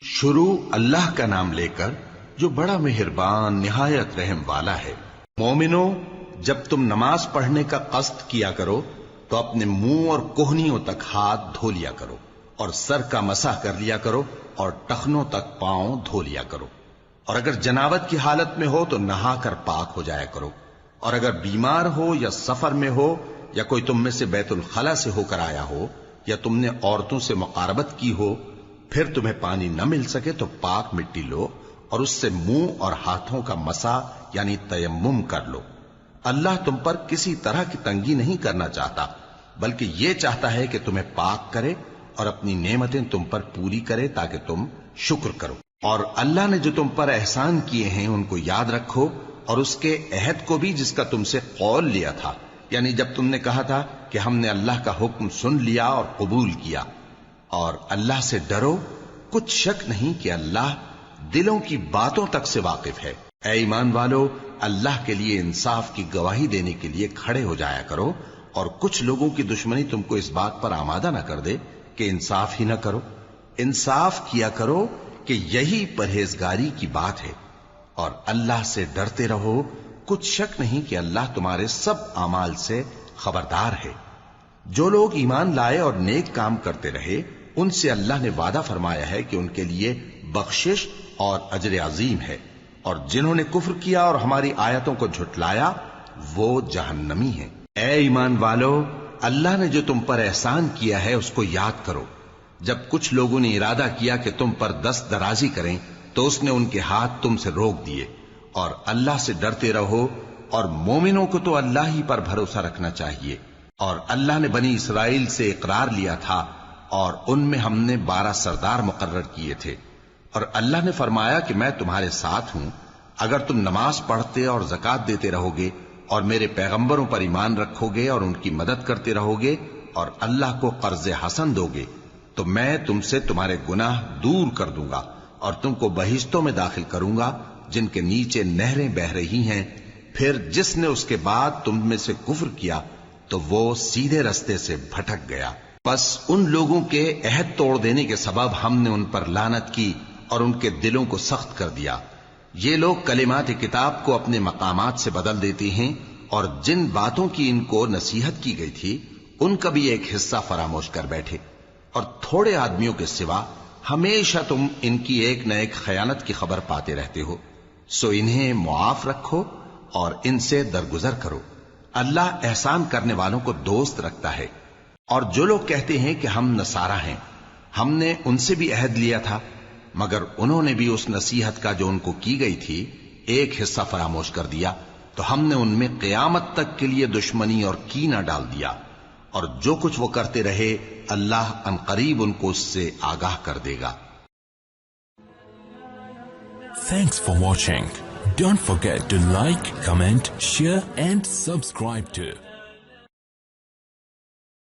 شروع اللہ کا نام لے کر جو بڑا مہربان نہایت رحم والا ہے۔ مومنو، جب تم نماز پڑھنے کا قصد کیا کرو تو اپنے منہ اور کوہنیوں تک ہاتھ دھو لیا کرو اور سر کا مسح کر لیا کرو اور ٹخنوں تک پاؤں دھو لیا کرو، اور اگر جنابت کی حالت میں ہو تو نہا کر پاک ہو جایا کرو، اور اگر بیمار ہو یا سفر میں ہو یا کوئی تم میں سے بیت الخلا سے ہو کر آیا ہو یا تم نے عورتوں سے مقاربت کی ہو، پھر تمہیں پانی نہ مل سکے تو پاک مٹی لو اور اس سے منہ اور ہاتھوں کا مسح یعنی تیمم کر لو۔ اللہ تم پر کسی طرح کی تنگی نہیں کرنا چاہتا، بلکہ یہ چاہتا ہے کہ تمہیں پاک کرے اور اپنی نعمتیں تم پر پوری کرے تاکہ تم شکر کرو۔ اور اللہ نے جو تم پر احسان کیے ہیں ان کو یاد رکھو، اور اس کے عہد کو بھی جس کا تم سے قول لیا تھا، یعنی جب تم نے کہا تھا کہ ہم نے اللہ کا حکم سن لیا اور قبول کیا۔ اور اللہ سے ڈرو، کچھ شک نہیں کہ اللہ دلوں کی باتوں تک سے واقف ہے۔ اے ایمان والو، اللہ کے لیے انصاف کی گواہی دینے کے لیے کھڑے ہو جایا کرو، اور کچھ لوگوں کی دشمنی تم کو اس بات پر آمادہ نہ کر دے کہ انصاف ہی نہ کرو۔ انصاف کیا کرو کہ یہی پرہیزگاری کی بات ہے، اور اللہ سے ڈرتے رہو، کچھ شک نہیں کہ اللہ تمہارے سب اعمال سے خبردار ہے۔ جو لوگ ایمان لائے اور نیک کام کرتے رہے ان سے اللہ نے وعدہ فرمایا ہے کہ ان کے لیے بخشش اور اجر عظیم ہے، اور جنہوں نے کفر کیا اور ہماری آیتوں کو جھٹلایا وہ جہنمی ہیں۔ اے ایمان والو، اللہ نے جو تم پر احسان کیا ہے اس کو یاد کرو۔ جب کچھ لوگوں نے ارادہ کیا کہ تم پر دست درازی کریں تو اس نے ان کے ہاتھ تم سے روک دیے، اور اللہ سے ڈرتے رہو، اور مومنوں کو تو اللہ ہی پر بھروسہ رکھنا چاہیے۔ اور اللہ نے بنی اسرائیل سے اقرار لیا تھا اور ان میں ہم نے 12 سردار مقرر کیے تھے، اور اللہ نے فرمایا کہ میں تمہارے ساتھ ہوں اگر تم نماز پڑھتے اور زکوٰۃ دیتے رہو گے اور میرے پیغمبروں پر ایمان رکھو گے اور ان کی مدد کرتے رہو گے اور اللہ کو قرض حسن دو گے تو میں تم سے تمہارے گناہ دور کر دوں گا اور تم کو بہشتوں میں داخل کروں گا جن کے نیچے نہریں بہہ رہی ہیں۔ پھر جس نے اس کے بعد تم میں سے کفر کیا تو وہ سیدھے رستے سے بھٹک گیا۔ پس ان لوگوں کے عہد توڑ دینے کے سبب ہم نے ان پر لعنت کی اور ان کے دلوں کو سخت کر دیا۔ یہ لوگ کلمات کتاب کو اپنے مقامات سے بدل دیتے ہیں، اور جن باتوں کی ان کو نصیحت کی گئی تھی ان کا بھی ایک حصہ فراموش کر بیٹھے، اور تھوڑے آدمیوں کے سوا ہمیشہ تم ان کی ایک نہ ایک خیانت کی خبر پاتے رہتے ہو، سو انہیں معاف رکھو اور ان سے درگزر کرو۔ اللہ احسان کرنے والوں کو دوست رکھتا ہے۔ اور جو لوگ کہتے ہیں کہ ہم نصارہ ہیں، ہم نے ان سے بھی عہد لیا تھا، مگر انہوں نے بھی اس نصیحت کا جو ان کو کی گئی تھی ایک حصہ فراموش کر دیا، تو ہم نے ان میں قیامت تک کے لیے دشمنی اور کینہ ڈال دیا، اور جو کچھ وہ کرتے رہے اللہ عنقریب ان کو اس سے آگاہ کر دے گا۔ Thanks for watching. Don't forget to like, comment, share and subscribe to